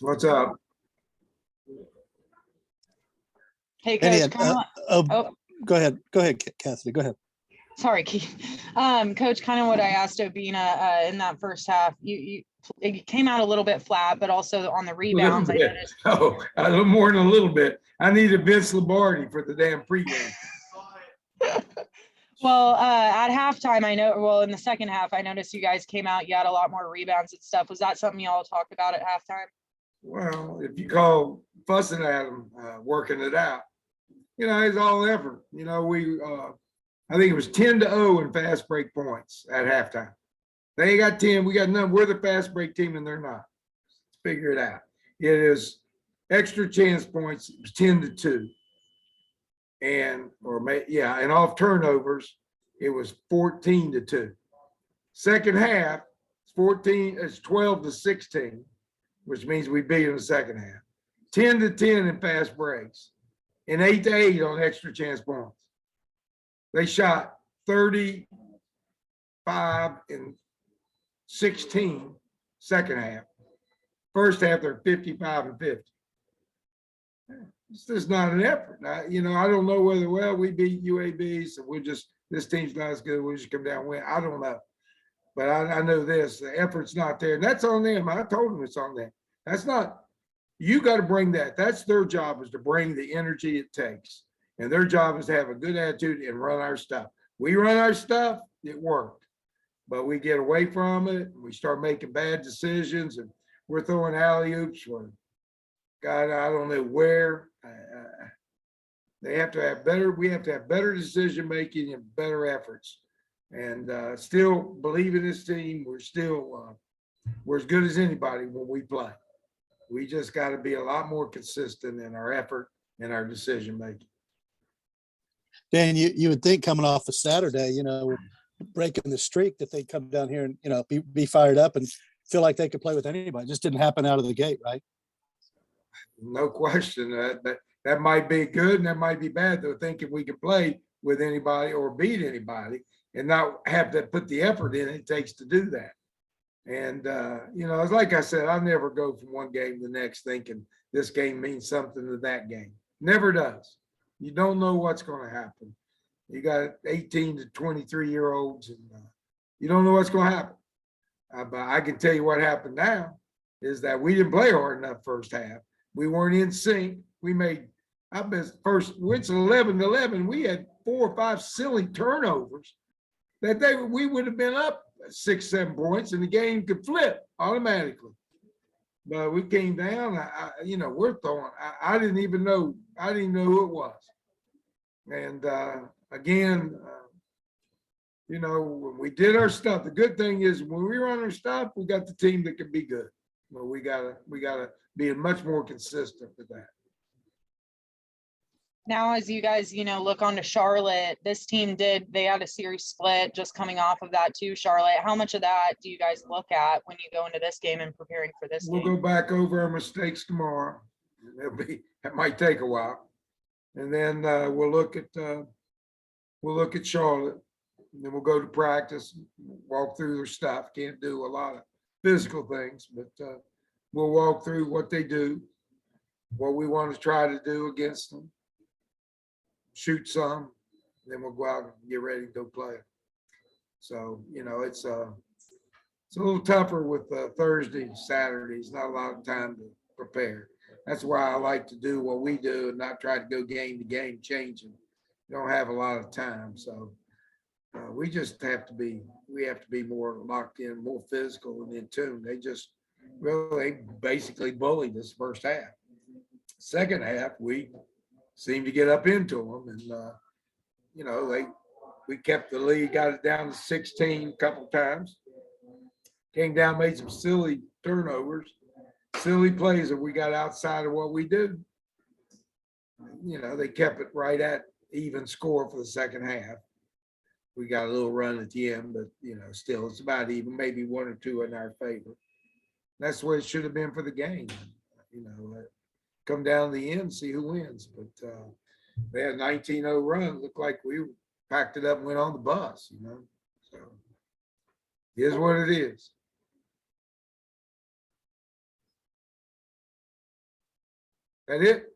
What's up? Hey, Any, Coach. Oh, go ahead, Cassidy, go ahead. sorry, Keith. Coach, kind of what I asked Obina in that first half. It came out a little bit flat, but also on the rebounds, I noticed. Oh, a little more than a little bit. I needed Vince Lombardi for the damn pregame. Well, at halftime, well, in the second half, I noticed you guys came out, you had a lot more rebounds and stuff. Was that something y'all talked about at halftime? Well, if you call fussing at them, working it out, it's all effort. I think it was 10-0 in fast break points at halftime. They got 10, we got none. We're the fast break team and they're not. Let's figure it out. It is extra chance points, it was 10-2. And off turnovers, it was 14-2. Second half, it's 12-16, which means we beat them the second half. 10-10 in fast breaks, and 8-8 on extra chance points. They shot 35 and 16 second half. First half, they're 55 and 50. It's just not an effort. I don't know whether, we beat UAB, so this team's not as good, we'll just come down and win. I don't know. But I know this, the effort's not there. And that's on them. I told them it's on them. That's not, you got to bring that. That's their job, is to bring the energy it takes. And their job is to have a good attitude and run our stuff. We run our stuff, it worked. But we get away from it, and we start making bad decisions, and we're throwing alley-oops for God, I don't know where. They have to have better, we have to have better decision-making and better efforts. And still believe in this team. We're still, we're as good as anybody when we play. We just got to be a lot more consistent in our effort and our decision-making. Dan, you would think coming off a Saturday, breaking the streak, that they'd come down here and, be fired up and feel like they could play with anybody. It just didn't happen out of the gate, right? No question. That might be good and that might be bad, though, thinking we can play with anybody or beat anybody and not have to put the effort in it takes to do that. And, it's like I said, I never go from one game to the next thinking this game means something to that game. Never does. You don't know what's going to happen. You got 18 to 23-year-olds and you don't know what's going to happen. But I can tell you what happened now is that we didn't play hard enough first half. We weren't in sync. We made, I bet first, it's 11-11. We had 4 or 5 silly turnovers that we would have been up 6-7 points and the game could flip automatically. But we came down, we're throwing, I didn't even know who it was. And again, when we did our stuff, the good thing is when we run our stuff, we got the team that can be good. But we gotta be much more consistent with that. Now, as you guys, look on to Charlotte, this team they had a series split just coming off of that too, Charlotte. How much of that do you guys look at when you go into this game and preparing for this game? We'll go back over our mistakes tomorrow. That might take a while. And then we'll look at Charlotte. And then we'll go to practice, walk through their stuff. Can't do a lot of physical things, but we'll walk through what they do, what we want to try to do against them, shoot some, then we'll go out and get ready to go play. So, it's a little tougher with Thursday, Saturdays, not a lot of time to prepare. That's why I like to do what we do and not try to go game to game changing. You don't have a lot of time. So we just have to be more locked in, more physical and in tune. They basically bullied us first half. Second half, we seemed to get up into them, and we kept the lead, got it down to 16 a couple times. Came down, made some silly turnovers, silly plays that we got outside of what we do. They kept it right at even score for the second half. We got a little run at the end, but still it's about even, maybe 1 or 2 in our favor. That's the way it should have been for the game. Come down to the end, see who wins. But they had a 19-0 run. Looked like we packed it up and went on the bus. So it is what it is. That it?